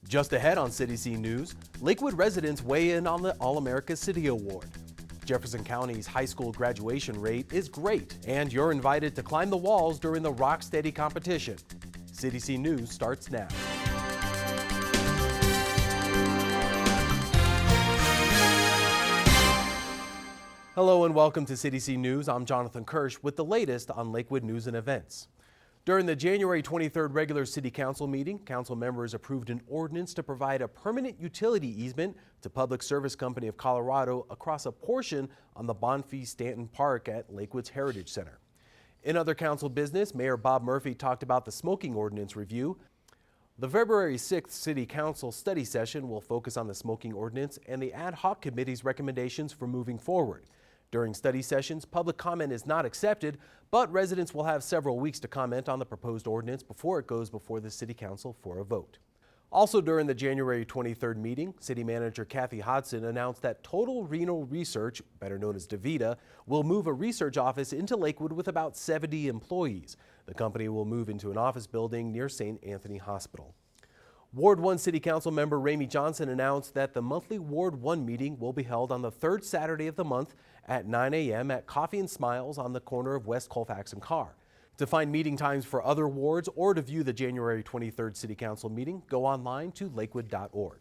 Just ahead on City Scene News, Lakewood residents weigh in on the All-America City Award. Jefferson County's high school graduation rate is great, and you're invited to climb the walls during the Rocksteady competition. City Scene News starts now. Hello and welcome to City Scene News. I'm Jonathan Kirsch with the latest on Lakewood news and events. During the January 23rd regular City Council meeting, council members approved an ordinance to provide a permanent utility easement to Public Service Company of Colorado across a portion on the Bonfils-Stanton Park at Lakewood's Heritage Center. In other council business, Mayor Bob Murphy talked about the smoking ordinance review. The February 6th City Council study session will focus on the smoking ordinance and the ad hoc committee's recommendations for moving forward. During study sessions, public comment is not accepted, but residents will have several weeks to comment on the proposed ordinance before it goes before the City Council for a vote. Also during the January 23rd meeting, City Manager Kathy Hodson announced that Total Renal Research, better known as DaVita, will move a research office into Lakewood with about 70 employees. The company will move into an office building near St. Anthony Hospital. Ward 1 City Council member Ramey Johnson announced that the monthly Ward 1 meeting will be held on the third Saturday of the month at 9 a.m. at Coffee and Smiles on the corner of West Colfax and Carr. To find meeting times for other wards or to view the January 23rd City Council meeting, go online to lakewood.org.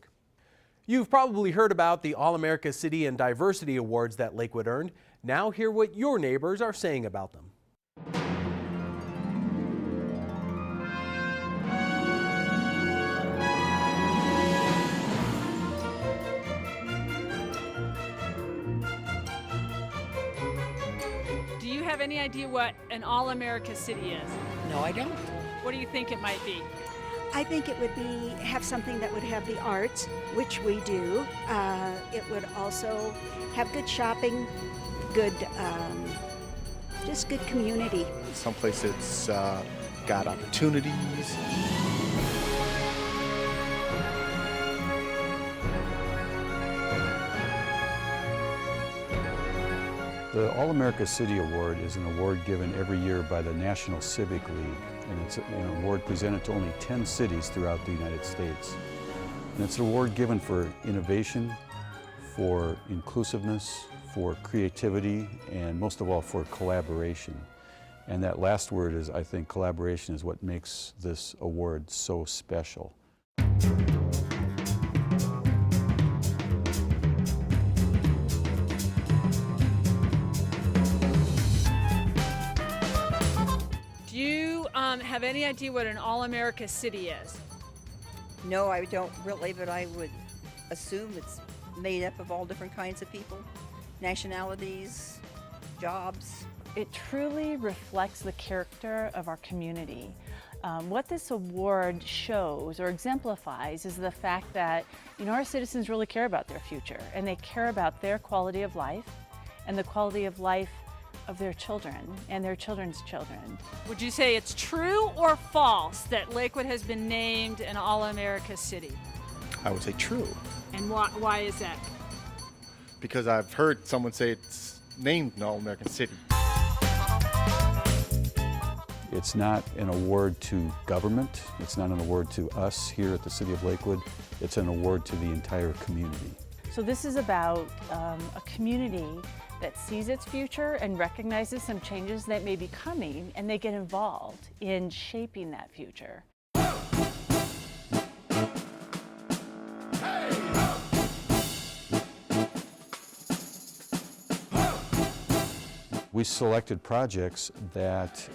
You've probably heard about the All-America City and Diversity Awards that Lakewood earned. Now hear what your neighbors are saying about them. Do you have any idea what an All-America City is? No, I don't. What do you think it might be? I think it would have something that would have the arts, which we do. It would also have good shopping, good, just good community. Someplace that's got opportunities. The All-America City Award is an award given every year by the National Civic League, and it's an award presented to only 10 cities throughout the United States. And it's an award given for innovation, for inclusiveness, for creativity, and most of all for collaboration. And that last word is, I think, collaboration is what makes this award so special. Do you have any idea what an All-America City is? No, I don't really, but I would assume it's made up of all different kinds of people, nationalities, jobs. It truly reflects the character of our community. What this award shows or exemplifies is the fact that, our citizens really care about their future, and they care about their quality of life and the quality of life of their children and their children's children. Would you say it's true or false that Lakewood has been named an All-America City? I would say true. And why is that? Because I've heard someone say it's named an All-American City. It's not an award to government. It's not an award to us here at the City of Lakewood. It's an award to the entire community. So this is about a community that sees its future and recognizes some changes that may be coming, and they get involved in shaping that future. We selected projects that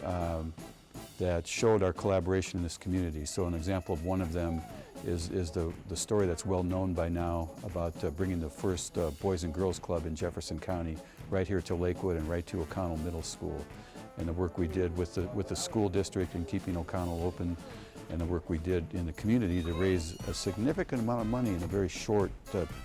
showed our collaboration in this community. So an example of one of them is the story that's well known by now about bringing the first Boys and Girls Club in Jefferson County right here to Lakewood and right to O'Connell Middle School. And the work we did with the school district in keeping O'Connell open, and the work we did in the community to raise a significant amount of money in a very short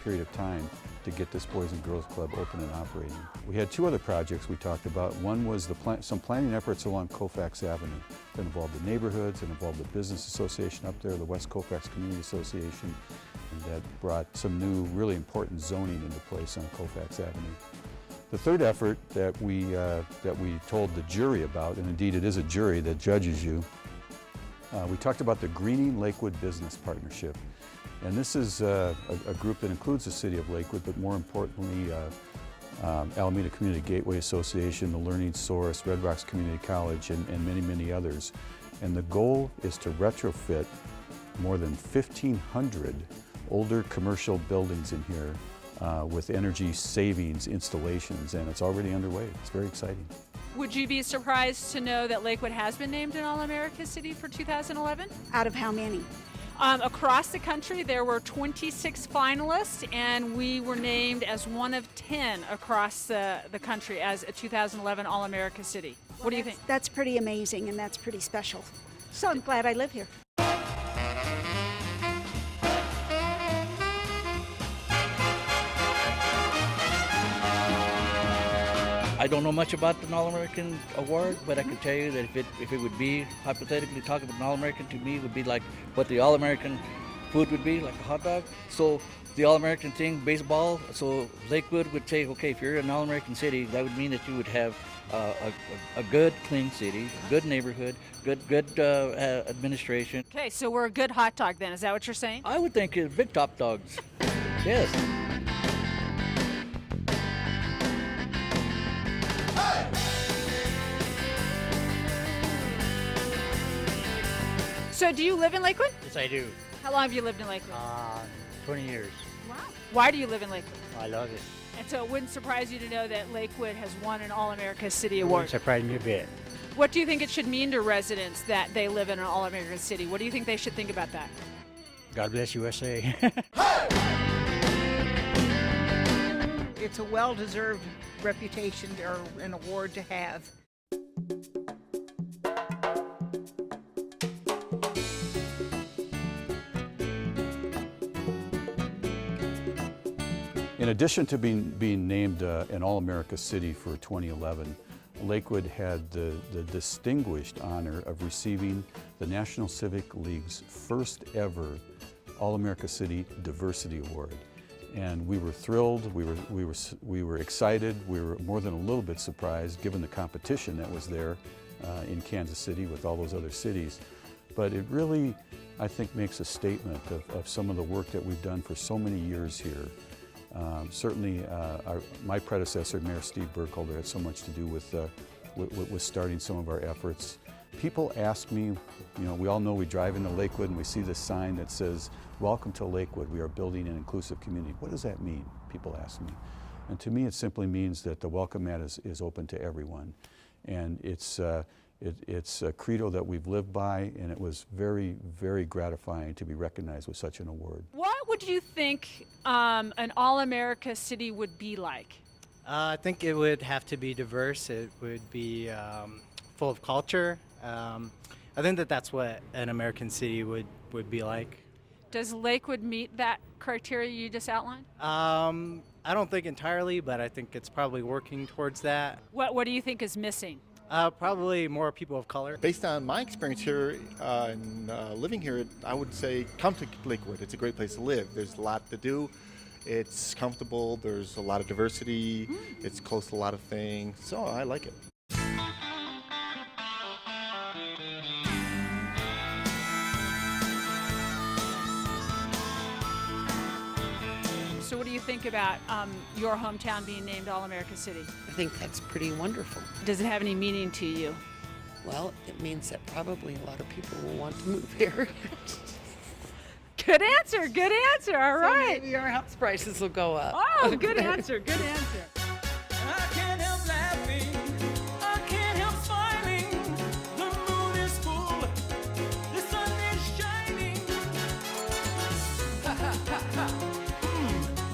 period of time to get this Boys and Girls Club open and operating. We had two other projects we talked about. One was some planning efforts along Colfax Avenue that involved the neighborhoods and involved the business association up there, the West Colfax Community Association, and that brought some new, really important zoning into place on Colfax Avenue. The third effort that we told the jury about, and indeed it is a jury that judges you, we talked about the Greening Lakewood Business Partnership. And this is a group that includes the city of Lakewood, but more importantly, Alameda Community Gateway Association, the Learning Source, Red Rocks Community College, and many, many others. And the goal is to retrofit more than 1,500 older commercial buildings in here with energy savings installations, and it's already underway. It's very exciting. Would you be surprised to know that Lakewood has been named an All-America City for 2011? Out of how many? Across the country, there were 26 finalists, and we were named as one of 10 across the country as a 2011 All-America City. What do you think? That's pretty amazing, and that's pretty special. So I'm glad I live here. I don't know much about the All-American Award, but I can tell you that if it would be, hypothetically talking about an All-American, to me would be like what the All-American food would be, like a hot dog. So the All-American thing, baseball, so Lakewood would say, okay, if you're an All-American city, that would mean that you would have a good, clean city, good neighborhood, good administration. Okay, so we're a good hot dog then. Is that what you're saying? I would think big top dogs. Yes. So do you live in Lakewood? Yes, I do. How long have you lived in Lakewood? 20 years. Wow. Why do you live in Lakewood? I love it. And so it wouldn't surprise you to know that Lakewood has won an All-America City It Award. wouldn't surprise me a bit. What do you think it should mean to residents that they live in an All-America City? What do you think they should think about that? God bless USA. It's a well-deserved reputation or an award to have. In addition to being named an All-America City for 2011, Lakewood had the distinguished honor of receiving the National Civic League's first ever All-America City Diversity Award. And we were thrilled, we were excited, we were more than a little bit surprised given the competition that was there in Kansas City with all those other cities. But it really, I think, makes a statement of some of the work that we've done for so many years here. Certainly, my predecessor, Mayor Steve Burkholder, had so much to do with starting some of our efforts. People ask me, you know, we all know we drive into Lakewood and we see this sign that says, "Welcome to Lakewood, we are building an inclusive community." What does that mean? People ask me. And to me, it simply means that the welcome mat is open to everyone. And it's a credo that we've lived by, and it was very, very gratifying to be recognized with such an award. What would you think an All-America City would be like? I think it would have to be diverse. It would be full of culture. I think that's what an American city would be like. Does Lakewood meet that criteria you just outlined? I don't think entirely, but I think it's probably working towards that. What do you think is missing? Probably more people of color. Based on my experience here and living here, I would say come to Lakewood. It's a great place to live. There's a lot to do. It's comfortable. There's a lot of diversity. It's close to a lot of things. So I like it. So what do you think about your hometown being named All-America City? I think that's pretty wonderful. Does it have any meaning to you? Well, it means that probably a lot of people will want to move here. Good answer, good answer, all So right. maybe our house prices will go up. Oh, good answer, good answer. I can't help laughing, I can't help smiling. The moon is full, the sun is shining. Ha ha ha ha,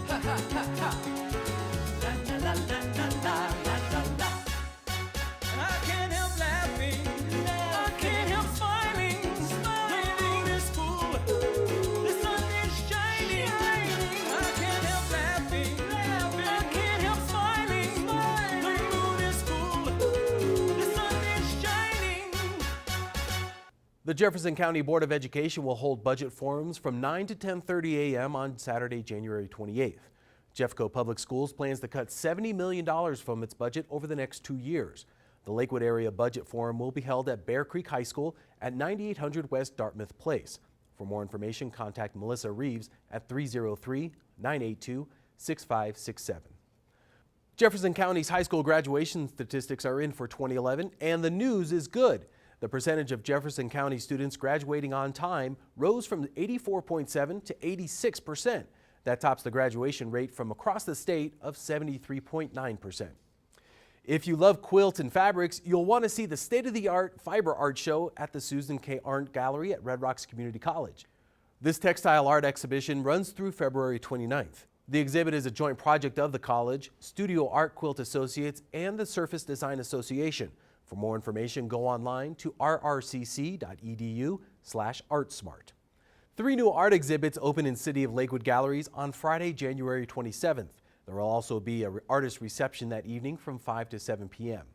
ha ha ha ha. La la la la la la la la. I can't help laughing, I can't help smiling. The moon is full, the sun is shining. I can't help laughing, I can't help smiling. The moon is full, the sun is shining. The Jefferson County Board of Education will hold budget forums from 9 to 10:30 a.m. on Saturday, January 28th. Jeffco Public Schools plans to cut $70 million from its budget over the next 2 years. The Lakewood Area Budget Forum will be held at Bear Creek High School at 9800 West Dartmouth Place. For more information, contact Melissa Reeves at 303-982-6567. Jefferson County's high school graduation statistics are in for 2011, and the news is good. The percentage of Jefferson County students graduating on time rose from 84.7% to 86%. That tops the graduation rate from across the state of 73.9%. If you love quilts and fabrics, you'll want to see the state-of-the-art fiber art show at the Susan K. Arndt Gallery at Red Rocks Community College. This textile art exhibition runs through February 29th. The exhibit is a joint project of the college, Studio Art Quilt Associates, and the Surface Design Association. For more information, go online to rrcc.edu/artsmart. 3 new art exhibits open in City of Lakewood galleries on Friday, January 27th. There will also be an artist reception that evening from 5 to 7 p.m.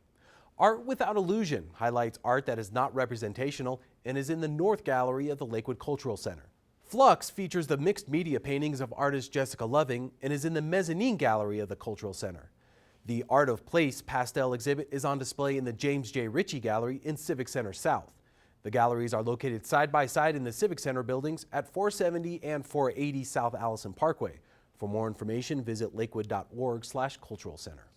Art Without Illusion highlights art that is not representational and is in the North Gallery of the Lakewood Cultural Center. Flux features the mixed media paintings of artist Jessica Loving and is in the Mezzanine Gallery of the Cultural Center. The Art of Place pastel exhibit is on display in the James J. Ritchie Gallery in Civic Center South. The galleries are located side by side in the Civic Center buildings at 470 and 480 South Allison Parkway. For more information, visit lakewood.org/cultural center.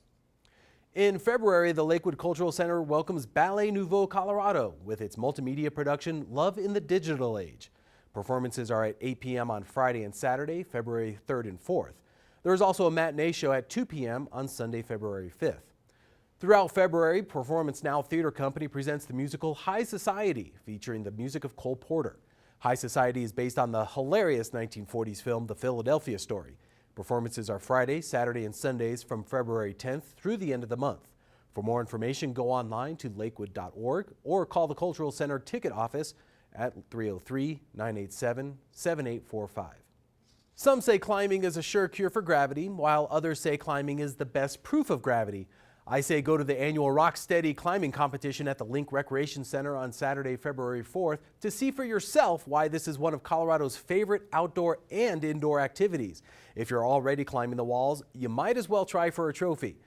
In February, the Lakewood Cultural Center welcomes Ballet Nouveau Colorado with its multimedia production Love in the Digital Age. Performances are at 8 p.m. on Friday and Saturday, February 3rd and 4th. There is also a matinee show at 2 p.m. on Sunday, February 5th. Throughout February, Performance Now Theater Company presents the musical High Society, featuring the music of Cole Porter. High Society is based on the hilarious 1940s film The Philadelphia Story. Performances are Friday, Saturday, and Sundays from February 10th through the end of the month. For more information, go online to lakewood.org or call the Cultural Center ticket office at 303-987-7845. Some say climbing is a sure cure for gravity, while others say climbing is the best proof of gravity. I say go to the annual Rock Steady climbing competition at the Link Recreation Center on Saturday, February 4th to see for yourself why this is one of Colorado's favorite outdoor and indoor activities. If you're already climbing the walls, you might as well try for a trophy.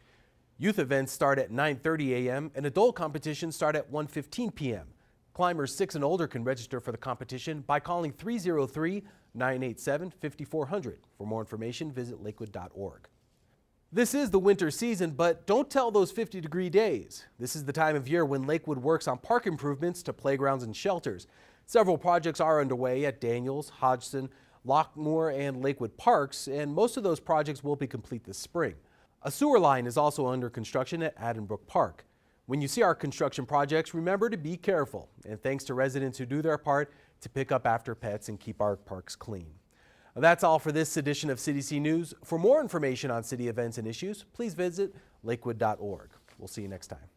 Youth events start at 9:30 a.m. and adult competitions start at 1:15 p.m. Climbers 6 and older can register for the competition by calling 303-987-5400. For more information, visit lakewood.org. This is the winter season, but don't tell those 50-degree days. This is the time of year when Lakewood works on park improvements to playgrounds and shelters. Several projects are underway at Daniels, Hodgson, Lockmore, and Lakewood Parks, and most of those projects will be complete this spring. A sewer line is also under construction at Addenbrook Park. When you see our construction projects, remember to be careful, and thanks to residents who do their part to pick up after pets and keep our parks clean. That's all for this edition of CDC News. For more information on city events and issues, please visit lakewood.org. We'll see you next time.